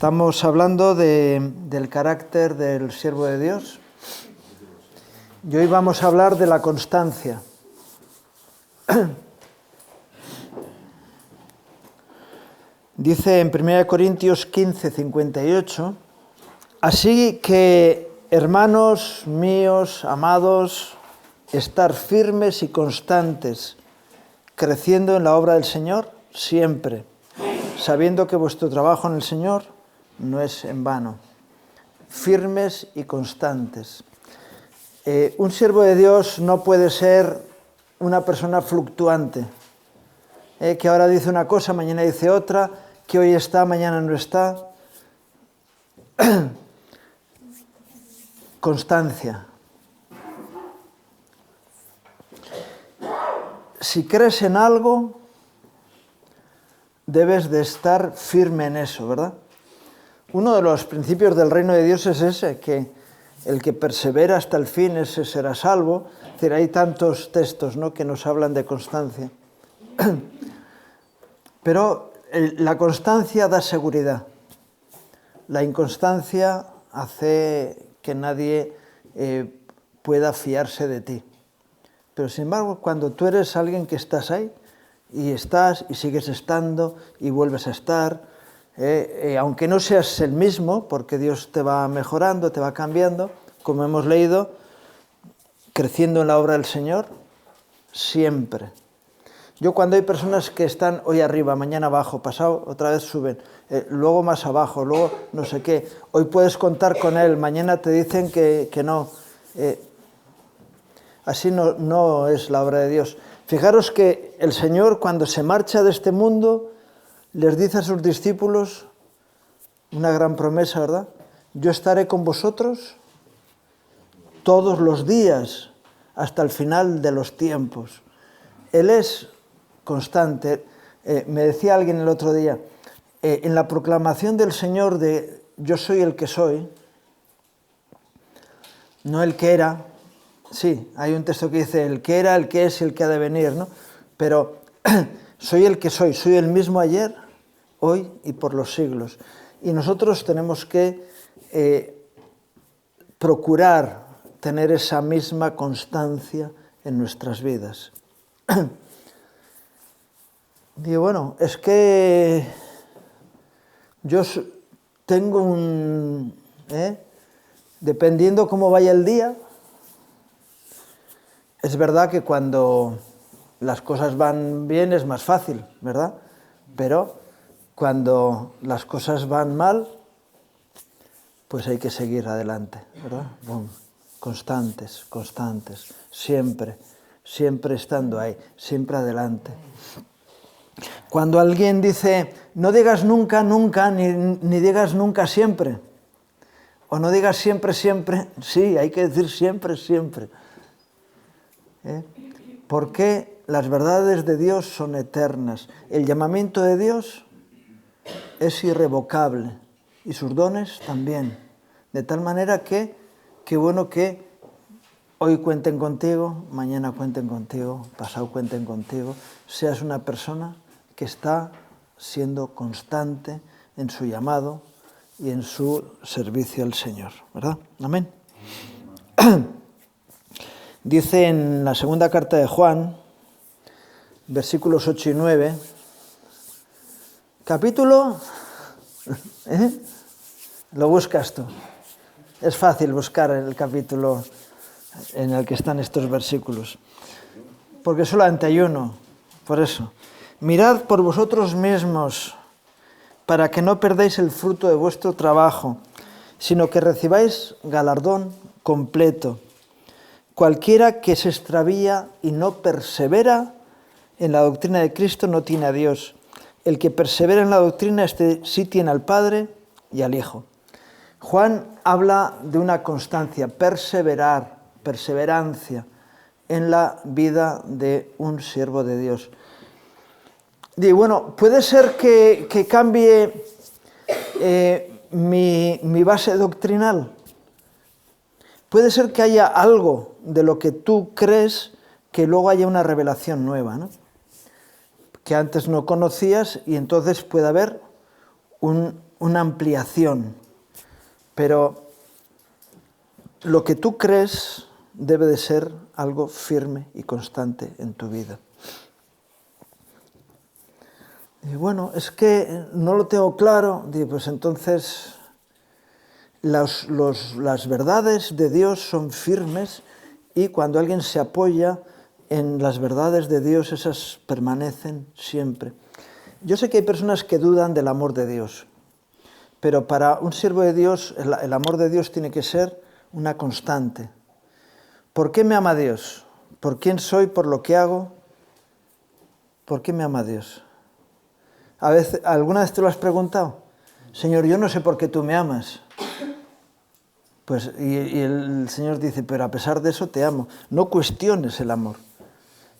Estamos hablando del carácter del siervo de Dios y hoy vamos a hablar de la constancia. Dice en 1 Corintios 15, 58, así que, hermanos míos, amados, estar firmes y constantes, creciendo en la obra del Señor siempre, sabiendo que vuestro trabajo en el Señor no es en vano. Firmes y constantes. Un siervo de Dios no puede ser una persona fluctuante, que ahora dice una cosa, mañana dice otra, que hoy está, mañana no está. Constancia. Si crees en algo, debes de estar firme en eso, ¿verdad? Uno de los principios del reino de Dios es ese, que el que persevera hasta el fin, ese será salvo. Es decir, hay tantos textos, ¿no?, que nos hablan de constancia. Pero la constancia da seguridad. La inconstancia hace que nadie pueda fiarse de ti. Pero sin embargo, cuando tú eres alguien que estás ahí, y estás y sigues estando y vuelves a estar, aunque no seas el mismo, porque Dios te va mejorando, te va cambiando, como hemos leído, creciendo en la obra del Señor, siempre. Yo cuando hay personas que están hoy arriba, mañana abajo, pasado otra vez suben, luego más abajo, luego no sé qué, hoy puedes contar con él, mañana te dicen que no. Así no es la obra de Dios. Fijaros que el Señor, cuando se marcha de este mundo, les dice a sus discípulos una gran promesa, ¿verdad? Yo estaré con vosotros todos los días hasta el final de los tiempos. Él es constante. Me decía alguien el otro día, en la proclamación del Señor de yo soy el que soy, no el que era. Sí, hay un texto que dice el que era, el que es y el que ha de venir, ¿no? Pero soy el que soy el mismo ayer, hoy y por los siglos. Y nosotros tenemos que procurar tener esa misma constancia en nuestras vidas. Digo, bueno, es que yo tengo dependiendo cómo vaya el día. Es verdad que cuando las cosas van bien es más fácil, ¿verdad? Pero cuando las cosas van mal, pues hay que seguir adelante, ¿verdad? Bueno, constantes, siempre estando ahí, siempre adelante. Cuando alguien dice, no digas nunca, nunca, ni digas nunca siempre, o no digas siempre, siempre, sí, hay que decir siempre, siempre. Porque las verdades de Dios son eternas. El llamamiento de Dios es irrevocable y sus dones también. De tal manera que bueno que hoy cuenten contigo, mañana cuenten contigo, pasado cuenten contigo. Seas una persona que está siendo constante en su llamado y en su servicio al Señor, ¿verdad? Amén. Dice en la segunda carta de Juan, versículos 8 y 9, capítulo, lo buscas tú. Es fácil buscar el capítulo en el que están estos versículos, porque solamente hay uno, por eso. Mirad por vosotros mismos, para que no perdáis el fruto de vuestro trabajo, sino que recibáis galardón completo. Cualquiera que se extravía y no persevera en la doctrina de Cristo no tiene a Dios. El que persevera en la doctrina, este sí tiene al Padre y al Hijo. Juan habla de una constancia, perseverancia en la vida de un siervo de Dios. Y bueno, puede ser que cambie mi base doctrinal. Puede ser que haya algo de lo que tú crees que luego haya una revelación nueva, ¿no? Que antes no conocías y entonces puede haber una ampliación, pero lo que tú crees debe de ser algo firme y constante en tu vida. Y bueno, es que no lo tengo claro. Digo, pues entonces las verdades de Dios son firmes y cuando alguien se apoya en las verdades de Dios, esas permanecen siempre. Yo sé que hay personas que dudan del amor de Dios, pero para un siervo de Dios, el amor de Dios tiene que ser una constante. ¿Por qué me ama Dios? ¿Por quién soy? ¿Por lo que hago? ¿Por qué me ama Dios? ¿Alguna vez te lo has preguntado? Señor, yo no sé por qué tú me amas. Pues, y el Señor dice, pero a pesar de eso te amo. No cuestiones el amor.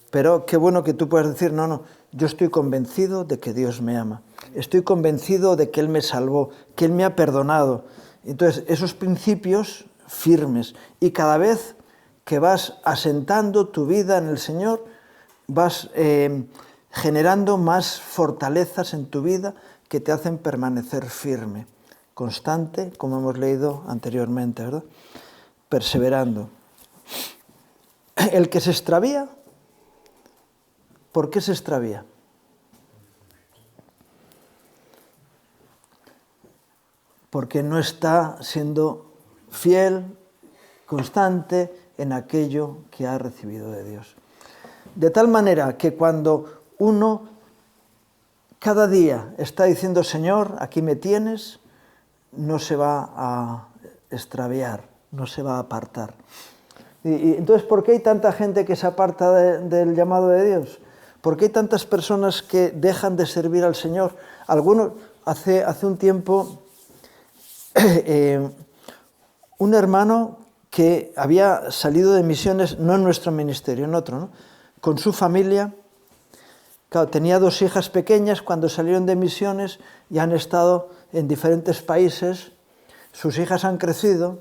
Pero qué bueno que tú puedas decir, no, yo estoy convencido de que Dios me ama. Estoy convencido de que Él me salvó, que Él me ha perdonado. Entonces, esos principios firmes. Y cada vez que vas asentando tu vida en el Señor, vas generando más fortalezas en tu vida que te hacen permanecer firme, constante, como hemos leído anteriormente, ¿verdad? Perseverando. El que se extravía, ¿por qué se extravía? Porque no está siendo fiel, constante en aquello que ha recibido de Dios. De tal manera que cuando uno cada día está diciendo, Señor, aquí me tienes, no se va a extraviar, no se va a apartar. Y entonces, ¿por qué hay tanta gente que se aparta del llamado de Dios? ¿Por qué hay tantas personas que dejan de servir al Señor? Algunos, hace un tiempo, un hermano que había salido de misiones, no en nuestro ministerio, en otro, ¿no? Con su familia. Claro, tenía 2 hijas pequeñas cuando salieron de misiones y han estado en diferentes países. Sus hijas han crecido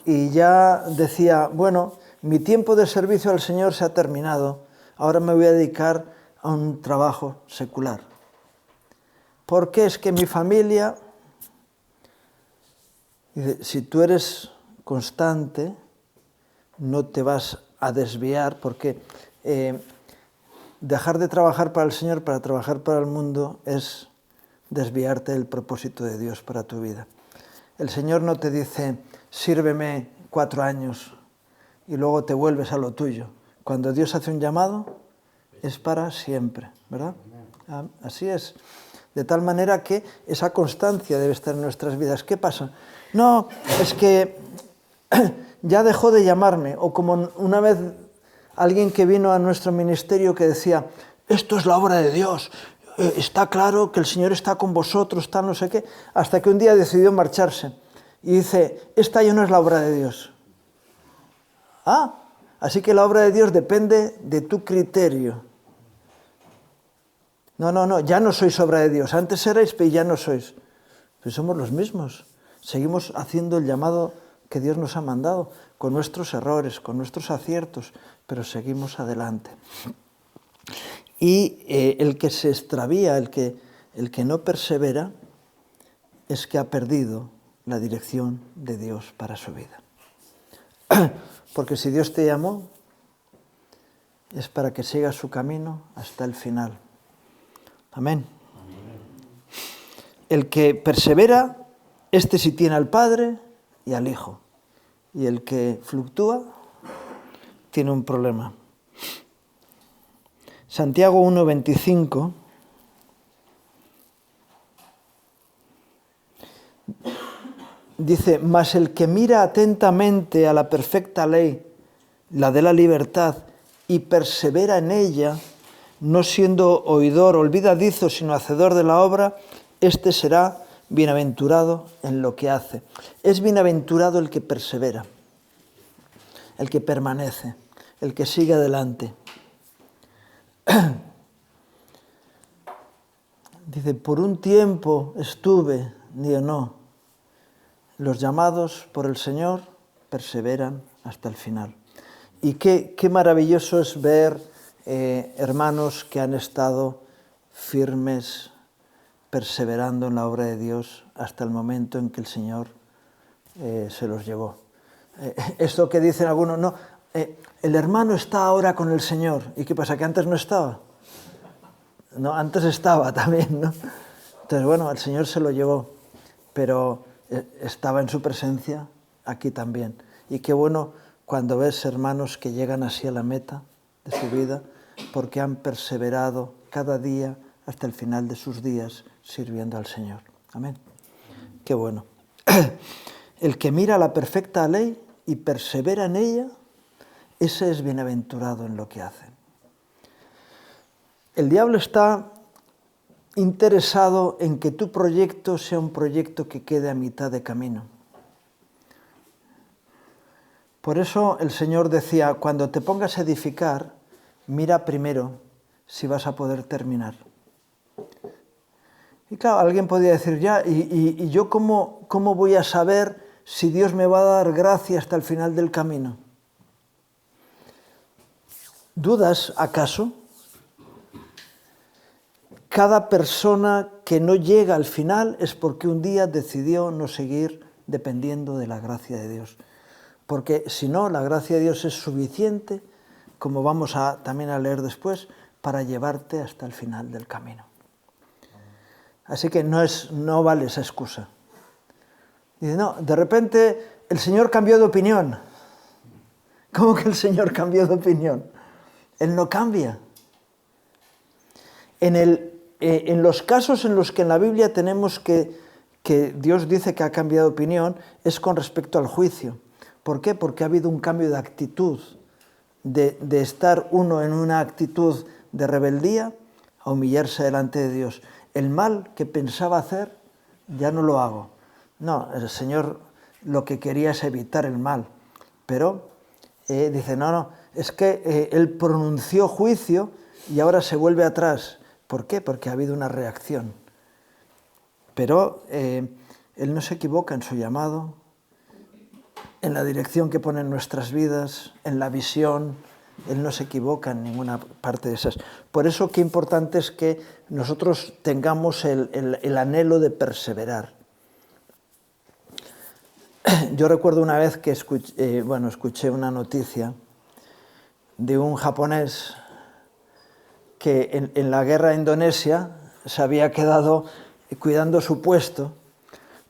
y ya decía, bueno, mi tiempo de servicio al Señor se ha terminado, ahora me voy a dedicar a un trabajo secular. Porque es que mi familia, dice, si tú eres constante, no te vas a desviar, porque dejar de trabajar para el Señor para trabajar para el mundo es desviarte del propósito de Dios para tu vida. El Señor no te dice, sírveme 4 años y luego te vuelves a lo tuyo. Cuando Dios hace un llamado, es para siempre, ¿verdad? Así es. De tal manera que esa constancia debe estar en nuestras vidas. ¿Qué pasa? No, es que ya dejó de llamarme. O como una vez alguien que vino a nuestro ministerio que decía, esto es la obra de Dios, está claro que el Señor está con vosotros, tal, no sé qué, hasta que un día decidió marcharse. Y dice, esta ya no es la obra de Dios. Así que la obra de Dios depende de tu criterio. No, ya no sois obra de Dios. Antes erais, pero ya no sois. Pues somos los mismos. Seguimos haciendo el llamado que Dios nos ha mandado, con nuestros errores, con nuestros aciertos, pero seguimos adelante. Y el que se extravía, el que no persevera, es que ha perdido la dirección de Dios para su vida. Porque si Dios te llamó, es para que sigas su camino hasta el final. Amén. El que persevera, este sí tiene al Padre y al Hijo. Y el que fluctúa, tiene un problema. Santiago 1:25 dice, mas el que mira atentamente a la perfecta ley, la de la libertad, y persevera en ella, no siendo oidor olvidadizo, sino hacedor de la obra, este será bienaventurado en lo que hace. Es bienaventurado el que persevera, el que permanece, el que sigue adelante. Dice, por un tiempo estuve, digo, no. Los llamados por el Señor perseveran hasta el final. Y qué maravilloso es ver hermanos que han estado firmes, perseverando en la obra de Dios hasta el momento en que el Señor se los llevó. Esto que dicen algunos, no, el hermano está ahora con el Señor. ¿Y qué pasa? ¿Que antes no estaba? No, antes estaba también, ¿no? Entonces, bueno, el Señor se lo llevó, pero estaba en su presencia aquí también. Y qué bueno cuando ves hermanos que llegan así a la meta de su vida, porque han perseverado cada día hasta el final de sus días sirviendo al Señor. Amén. Qué bueno. El que mira la perfecta ley y persevera en ella, ese es bienaventurado en lo que hace. El diablo está interesado en que tu proyecto sea un proyecto que quede a mitad de camino. Por eso el Señor decía, cuando te pongas a edificar, mira primero si vas a poder terminar. Y claro, alguien podría decir, ya, ¿y yo cómo voy a saber si Dios me va a dar gracia hasta el final del camino? ¿Dudas acaso? Cada persona que no llega al final es porque un día decidió no seguir dependiendo de la gracia de Dios. Porque si no, la gracia de Dios es suficiente, como vamos también a leer después, para llevarte hasta el final del camino. Así que no vale esa excusa. Dice, no, de repente el Señor cambió de opinión. ¿Cómo que el Señor cambió de opinión? Él no cambia. En los casos en los que en la Biblia tenemos que Dios dice que ha cambiado de opinión, es con respecto al juicio. ¿Por qué? Porque ha habido un cambio de actitud, de estar uno en una actitud de rebeldía a humillarse delante de Dios. El mal que pensaba hacer, ya no lo hago. No, el Señor lo que quería es evitar el mal. Pero dice, no, es que Él pronunció juicio y ahora se vuelve atrás. ¿Por qué? Porque ha habido una reacción. Pero Él no se equivoca en su llamado, en la dirección que pone en nuestras vidas, en la visión. Él no se equivoca en ninguna parte de esas. Por eso qué importante es que nosotros tengamos el anhelo de perseverar. Yo recuerdo una vez que escuché una noticia de un japonés que en la guerra de Indonesia se había quedado cuidando su puesto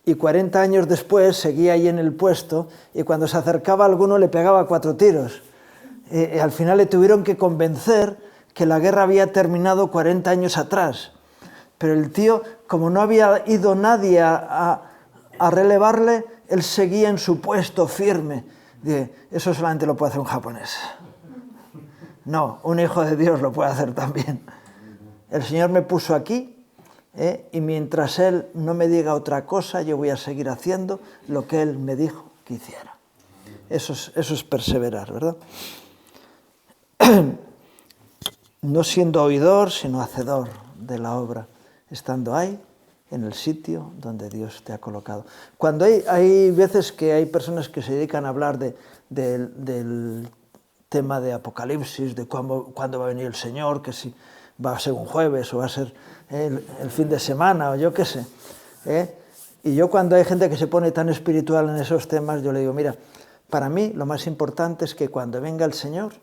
y 40 años después seguía ahí en el puesto y cuando se acercaba a alguno le pegaba 4 tiros. Al final le tuvieron que convencer que la guerra había terminado 40 años atrás. Pero el tío, como no había ido nadie a relevarle, él seguía en su puesto firme. Dice, eso solamente lo puede hacer un japonés. No, un hijo de Dios lo puede hacer también. El Señor me puso aquí y mientras Él no me diga otra cosa, yo voy a seguir haciendo lo que Él me dijo que hiciera. Eso es perseverar, ¿verdad? No siendo oidor, sino hacedor de la obra, estando ahí, en el sitio donde Dios te ha colocado. Cuando hay veces que hay personas que se dedican a hablar del tema de Apocalipsis, de cuándo va a venir el Señor, que si va a ser un jueves o va a ser el fin de semana o yo qué sé. Y yo cuando hay gente que se pone tan espiritual en esos temas, yo le digo, mira, para mí lo más importante es que cuando venga el Señor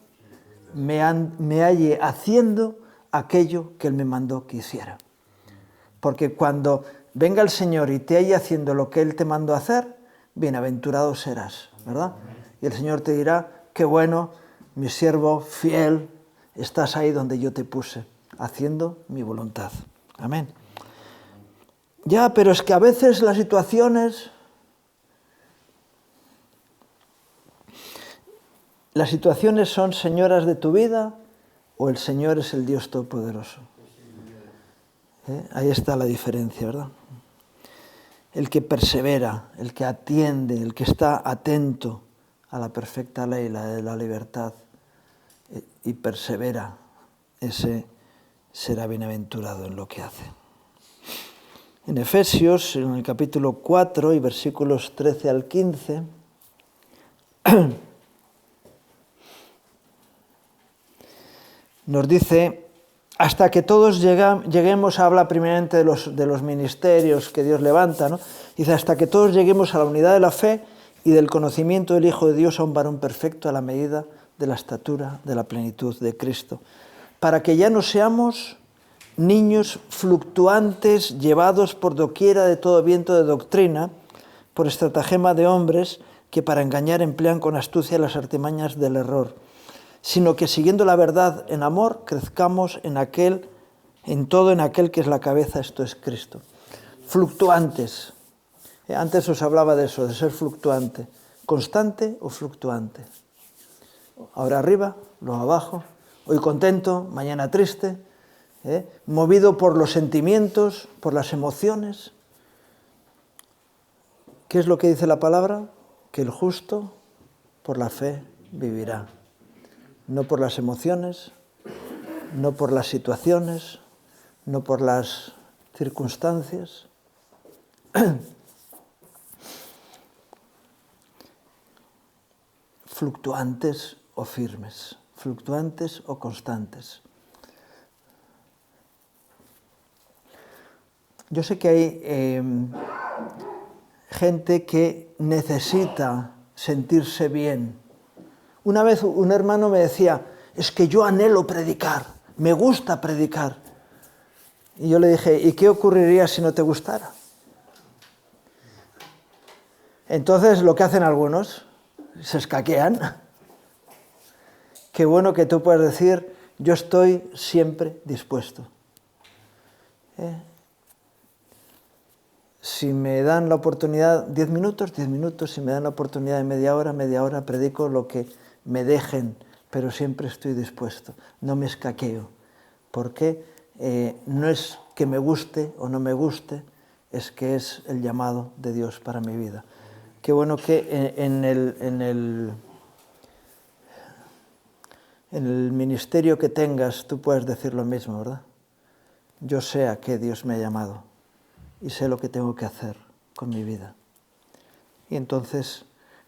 me halle haciendo aquello que Él me mandó que hiciera. Porque cuando venga el Señor y te halle haciendo lo que Él te mandó hacer, bienaventurado serás, ¿verdad? Y el Señor te dirá, qué bueno, mi siervo fiel, estás ahí donde yo te puse, haciendo mi voluntad. Amén. Ya, pero es que a veces las situaciones son señoras de tu vida o el Señor es el Dios Todopoderoso. Ahí está la diferencia, ¿verdad? El que persevera, el que atiende, el que está atento a la perfecta ley, la de la libertad, y persevera, ese será bienaventurado en lo que hace. En Efesios, en el capítulo 4 y versículos 13 al 15, nos dice hasta que todos lleguemos, habla primeramente de los ministerios que Dios levanta, ¿no? Dice, hasta que todos lleguemos a la unidad de la fe y del conocimiento del Hijo de Dios, a un varón perfecto, a la medida de la estatura de la plenitud de Cristo, para que ya no seamos niños fluctuantes, llevados por doquiera de todo viento de doctrina, por estratagema de hombres que para engañar emplean con astucia las artimañas del error, sino que siguiendo la verdad en amor, crezcamos en todo en aquel que es la cabeza, esto es Cristo. Fluctuantes. Antes os hablaba de eso, de ser fluctuante. ¿Constante o fluctuante? Ahora arriba, luego abajo, hoy contento, mañana triste, movido por los sentimientos, por las emociones. ¿Qué es lo que dice la palabra? Que el justo por la fe vivirá. No por las emociones, no por las situaciones, no por las circunstancias. Fluctuantes o firmes, fluctuantes o constantes. Yo sé que hay gente que necesita sentirse bien. Una vez un hermano me decía, es que yo anhelo predicar, me gusta predicar. Y yo le dije, ¿y qué ocurriría si no te gustara? Entonces lo que hacen algunos, se escaquean. Qué bueno que tú puedas decir, yo estoy siempre dispuesto. Si me dan la oportunidad 10 minutos, si me dan la oportunidad de media hora, predico lo que me dejen, pero siempre estoy dispuesto, no me escaqueo, porque no es que me guste o no me guste, es que es el llamado de Dios para mi vida. Qué bueno que en el ministerio que tengas tú puedes decir lo mismo, ¿verdad? Yo sé a qué Dios me ha llamado y sé lo que tengo que hacer con mi vida. Y entonces,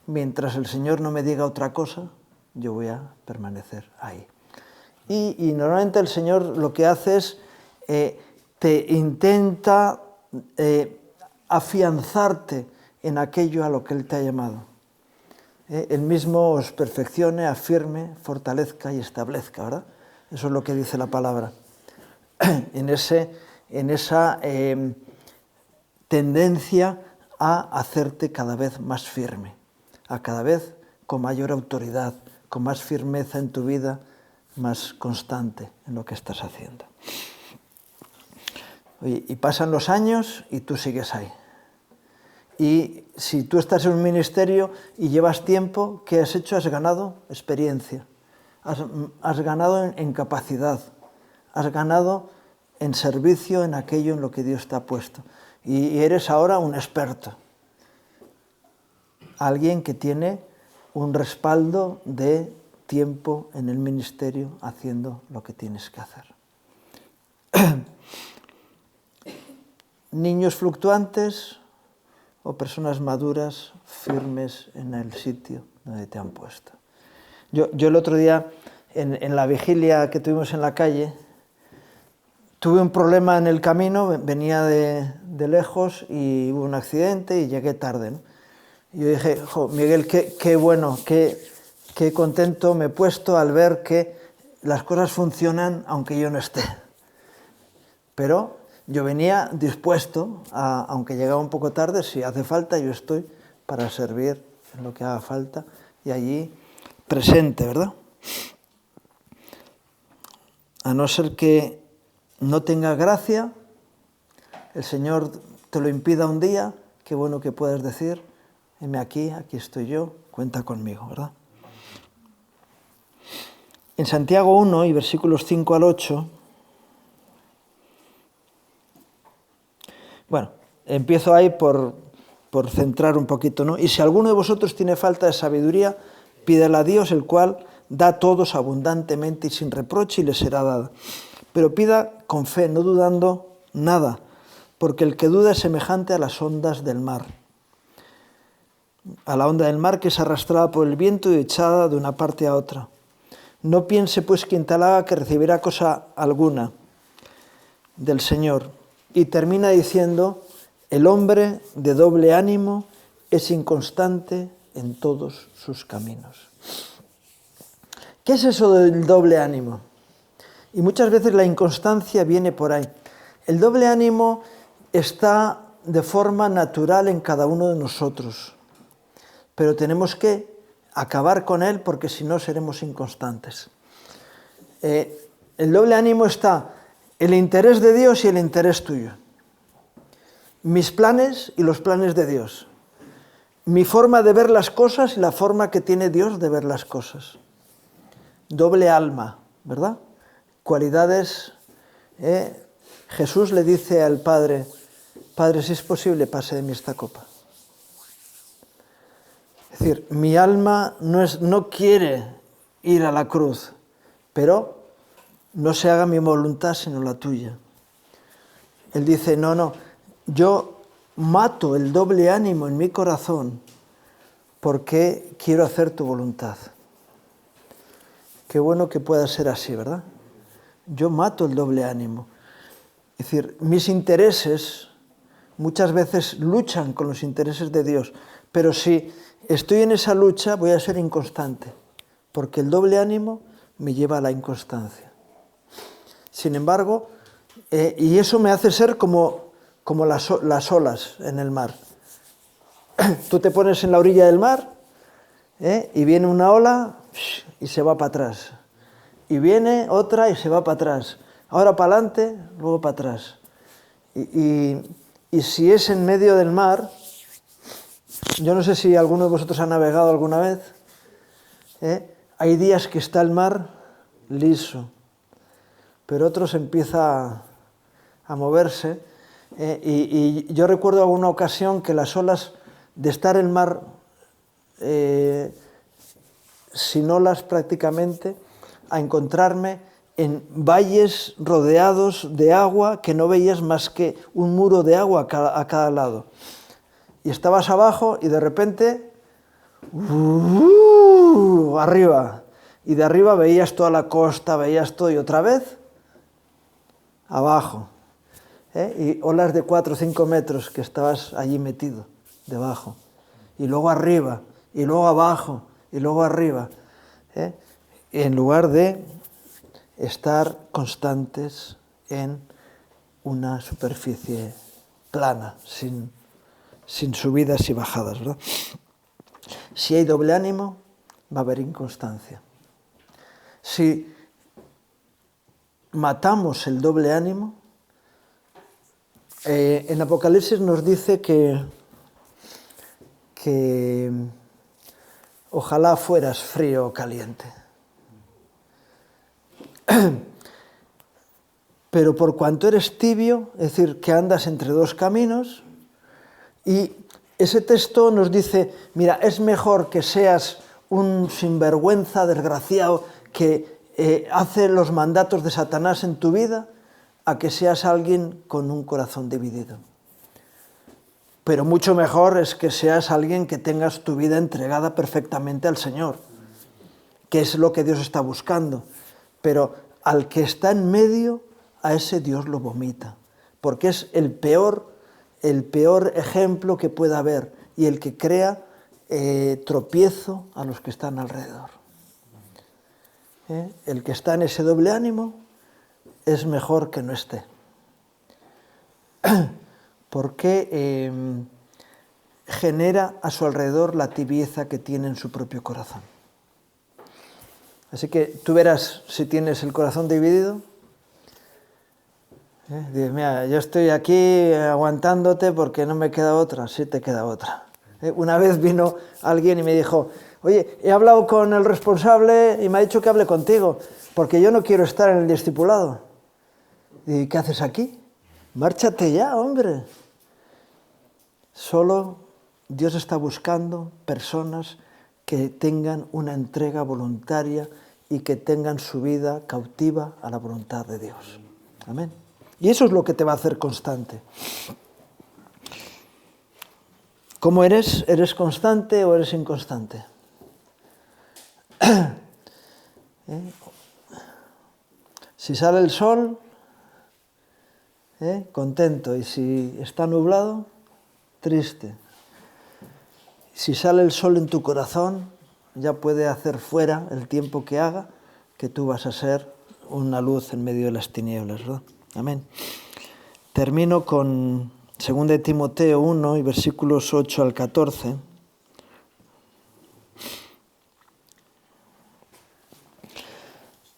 mientras el Señor no me diga otra cosa, yo voy a permanecer ahí. Y normalmente el Señor lo que hace es, te intenta afianzarte en aquello a lo que Él te ha llamado. Él mismo os perfeccione, afirme, fortalezca y establezca, ¿verdad? Eso es lo que dice la palabra. En esa tendencia a hacerte cada vez más firme, a cada vez con mayor autoridad, con más firmeza en tu vida, más constante en lo que estás haciendo. Oye, y pasan los años y tú sigues ahí. Y si tú estás en un ministerio y llevas tiempo, ¿qué has hecho? Has ganado experiencia, has ganado en capacidad, has ganado en servicio en aquello en lo que Dios te ha puesto. Y eres ahora un experto, alguien que tiene un respaldo de tiempo en el ministerio haciendo lo que tienes que hacer. Niños fluctuantes o personas maduras, firmes en el sitio donde te han puesto. Yo el otro día, en la vigilia que tuvimos en la calle, tuve un problema en el camino, venía de lejos y hubo un accidente y llegué tarde, ¿no? Y yo dije, Miguel, qué bueno, qué contento me he puesto al ver que las cosas funcionan aunque yo no esté. Pero yo venía dispuesto, aunque llegaba un poco tarde, si hace falta, yo estoy para servir en lo que haga falta y allí presente, ¿verdad? A no ser que no tenga gracia, el Señor te lo impida un día, qué bueno que puedes decir, heme aquí estoy yo, cuenta conmigo, ¿verdad? En Santiago 1 y versículos 5 al 8, bueno, empiezo ahí por centrar un poquito, ¿no? Y si alguno de vosotros tiene falta de sabiduría, pídela a Dios, el cual da a todos abundantemente y sin reproche y le será dada. Pero pida con fe, no dudando nada, porque el que duda es semejante a las ondas del mar. A la onda del mar que es arrastrada por el viento y echada de una parte a otra. No piense pues quien tal haga que recibirá cosa alguna del Señor. Y termina diciendo, el hombre de doble ánimo es inconstante en todos sus caminos. ¿Qué es eso del doble ánimo? Y muchas veces la inconstancia viene por ahí. El doble ánimo está de forma natural en cada uno de nosotros, pero tenemos que acabar con él porque si no seremos inconstantes. El doble ánimo está el interés de Dios y el interés tuyo. Mis planes y los planes de Dios. Mi forma de ver las cosas y la forma que tiene Dios de ver las cosas. Doble alma, ¿verdad? Cualidades. Jesús le dice al Padre, Padre, si es posible, pase de mí esta copa. Es decir, mi alma no quiere ir a la cruz, pero no se haga mi voluntad sino la tuya. Él dice, no, yo mato el doble ánimo en mi corazón porque quiero hacer tu voluntad. Qué bueno que pueda ser así, ¿verdad? Yo mato el doble ánimo. Es decir, mis intereses muchas veces luchan con los intereses de Dios, pero si estoy en esa lucha voy a ser inconstante, porque el doble ánimo me lleva a la inconstancia. Sin embargo, y eso me hace ser como las olas en el mar. Tú te pones en la orilla del mar y viene una ola y se va para atrás. Y viene otra y se va para atrás. Ahora para adelante, luego para atrás. Y si es en medio del mar, yo no sé si alguno de vosotros ha navegado alguna vez, hay días que está el mar liso, pero otros empieza a moverse. Y yo recuerdo alguna ocasión que las olas, de estar el mar sin olas prácticamente, a encontrarme en valles rodeados de agua que no veías más que un muro de agua a cada lado. Y estabas abajo y de repente, arriba. Y de arriba veías toda la costa, veías todo y otra vez abajo. Y olas de 4 o 5 metros que estabas allí metido, debajo. Y luego arriba, y luego abajo, y luego arriba. En lugar de estar constantes en una superficie plana, sin subidas y bajadas, ¿verdad? Si hay doble ánimo, va a haber inconstancia. Si matamos el doble ánimo, en Apocalipsis nos dice que ojalá fueras frío o caliente. Pero por cuanto eres tibio, es decir, que andas entre dos caminos, y ese texto nos dice, mira, es mejor que seas un sinvergüenza, desgraciado, que hace los mandatos de Satanás en tu vida, a que seas alguien con un corazón dividido. Pero mucho mejor es que seas alguien que tengas tu vida entregada perfectamente al Señor, que es lo que Dios está buscando. Pero al que está en medio, a ese Dios lo vomita, porque es el peor ejemplo que pueda haber y el que crea tropiezo a los que están alrededor. El que está en ese doble ánimo es mejor que no esté, porque genera a su alrededor la tibieza que tiene en su propio corazón. Así que tú verás si tienes el corazón dividido. Dices, mira, yo estoy aquí aguantándote porque no me queda otra. Sí te queda otra. Una vez vino alguien y me dijo, oye, he hablado con el responsable y me ha dicho que hable contigo, porque yo no quiero estar en el discipulado. ¿Y qué haces aquí? Márchate ya, hombre. Solo Dios está buscando personas que tengan una entrega voluntaria y que tengan su vida cautiva a la voluntad de Dios. Amén. Y eso es lo que te va a hacer constante. ¿Cómo eres? ¿Eres constante o eres inconstante? Si sale el sol, contento, y si está nublado, triste. Si sale el sol en tu corazón, ya puede hacer fuera el tiempo que haga, que tú vas a ser una luz en medio de las tinieblas, ¿verdad? Amén. Termino con 2 Timoteo 1 y versículos 8 al 14.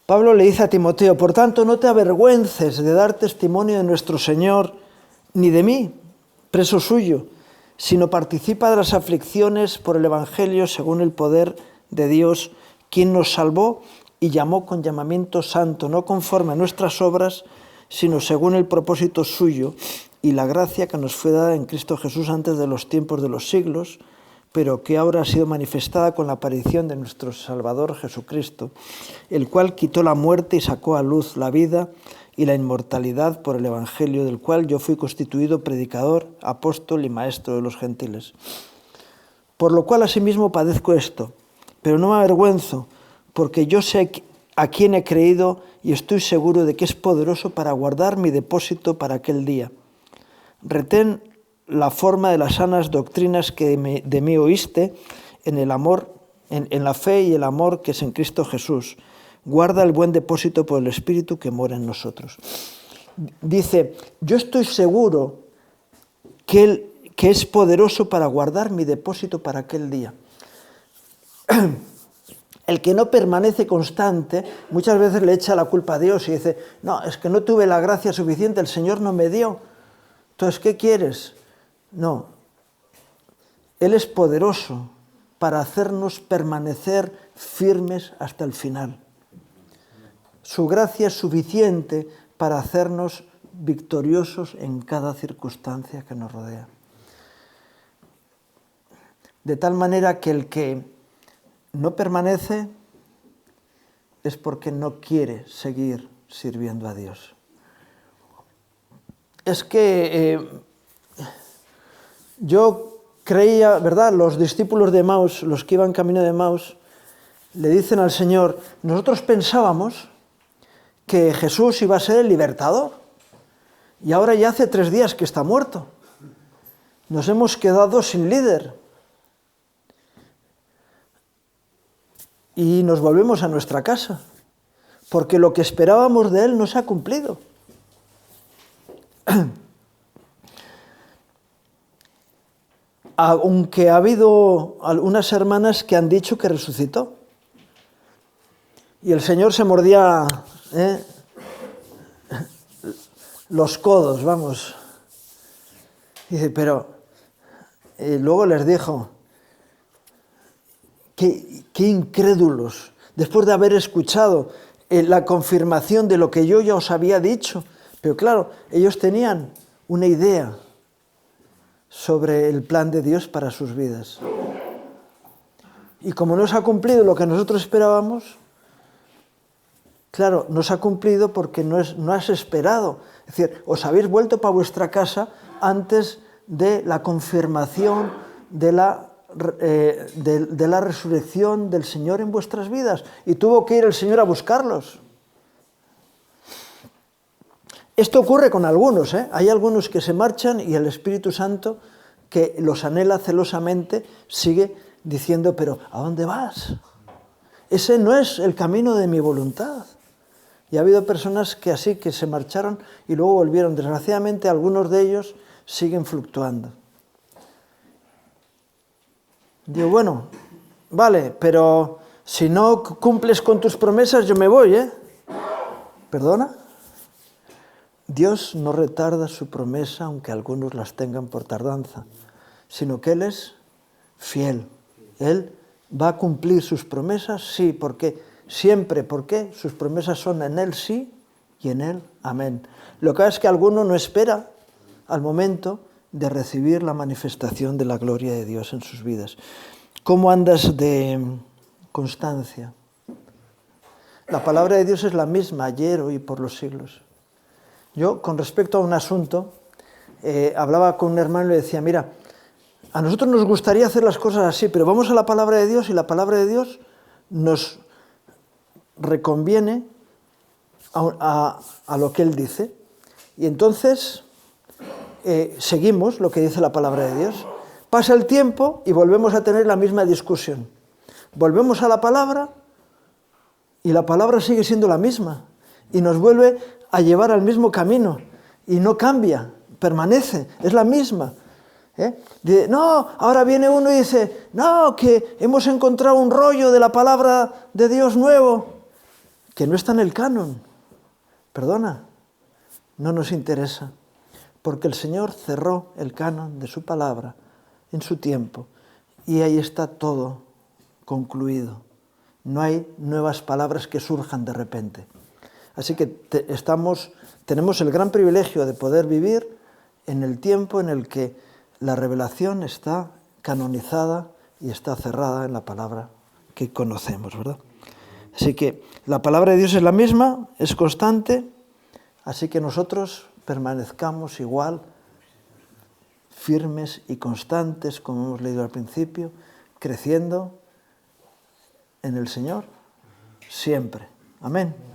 Pablo le dice a Timoteo: por tanto, no te avergüences de dar testimonio de nuestro Señor, ni de mí, preso suyo, sino participa de las aflicciones por el Evangelio según el poder de Dios, quien nos salvó y llamó con llamamiento santo, no conforme a nuestras obras, sino según el propósito suyo y la gracia que nos fue dada en Cristo Jesús antes de los tiempos de los siglos, pero que ahora ha sido manifestada con la aparición de nuestro Salvador Jesucristo, el cual quitó la muerte y sacó a luz la vida y la inmortalidad por el Evangelio, del cual yo fui constituido predicador, apóstol y maestro de los gentiles. Por lo cual asimismo padezco esto, pero no me avergüenzo, porque yo sé a quién he creído y estoy seguro de que es poderoso para guardar mi depósito para aquel día. Retén la forma de las sanas doctrinas que de mí oíste en el amor, en la fe y el amor que es en Cristo Jesús. Guarda el buen depósito por el Espíritu que mora en nosotros. Dice, yo estoy seguro que es poderoso para guardar mi depósito para aquel día. El que no permanece constante muchas veces le echa la culpa a Dios y dice, no, es que no tuve la gracia suficiente, el Señor no me dio. Entonces, ¿qué quieres? No, Él es poderoso para hacernos permanecer firmes hasta el final. Su gracia es suficiente para hacernos victoriosos en cada circunstancia que nos rodea. De tal manera que el que no permanece es porque no quiere seguir sirviendo a Dios. Es que yo creía, ¿verdad? Los discípulos de Emaús, los que iban camino de Emaús, le dicen al Señor, nosotros pensábamos que Jesús iba a ser el libertador y ahora ya hace 3 días que está muerto. Nos hemos quedado sin líder y nos volvemos a nuestra casa porque lo que esperábamos de él no se ha cumplido. Aunque ha habido algunas hermanas que han dicho que resucitó. Y el Señor se mordía los codos, vamos. Dice, pero luego les dijo, qué incrédulos, después de haber escuchado la confirmación de lo que yo ya os había dicho. Pero claro, ellos tenían una idea sobre el plan de Dios para sus vidas. Y como no se ha cumplido lo que nosotros esperábamos, claro, no se ha cumplido porque no has esperado. Es decir, os habéis vuelto para vuestra casa antes de la confirmación de la resurrección del Señor en vuestras vidas. Y tuvo que ir el Señor a buscarlos. Esto ocurre con algunos, Hay algunos que se marchan y el Espíritu Santo, que los anhela celosamente, sigue diciendo, pero ¿a dónde vas? Ese no es el camino de mi voluntad. Y ha habido personas que así, que se marcharon y luego volvieron. Desgraciadamente, algunos de ellos siguen fluctuando. Digo, bueno, vale, pero si no cumples con tus promesas, yo me voy, ¿Perdona? Dios no retarda su promesa, aunque algunos las tengan por tardanza, sino que Él es fiel. Él va a cumplir sus promesas, sí, porque siempre, porque sus promesas son en Él sí y en Él amén. Lo que pasa es que alguno no espera al momento de recibir la manifestación de la gloria de Dios en sus vidas. ¿Cómo andas de constancia? La palabra de Dios es la misma ayer, hoy y por los siglos. Yo, con respecto a un asunto, hablaba con un hermano y le decía, mira, a nosotros nos gustaría hacer las cosas así, pero vamos a la palabra de Dios y la palabra de Dios nos reconviene a lo que Él dice. Y entonces seguimos lo que dice la palabra de Dios. Pasa el tiempo y volvemos a tener la misma discusión. Volvemos a la palabra y la palabra sigue siendo la misma y nos vuelve a llevar al mismo camino y no cambia, permanece, es la misma. No, ahora viene uno y dice, no, que hemos encontrado un rollo de la palabra de Dios nuevo, que no está en el canon. Perdona, no nos interesa, porque el Señor cerró el canon de su palabra en su tiempo y ahí está todo concluido. No hay nuevas palabras que surjan de repente. Así que tenemos el gran privilegio de poder vivir en el tiempo en el que la revelación está canonizada y está cerrada en la palabra que conocemos, ¿verdad? Así que la palabra de Dios es la misma, es constante, así que nosotros permanezcamos igual, firmes y constantes, como hemos leído al principio, creciendo en el Señor siempre. Amén.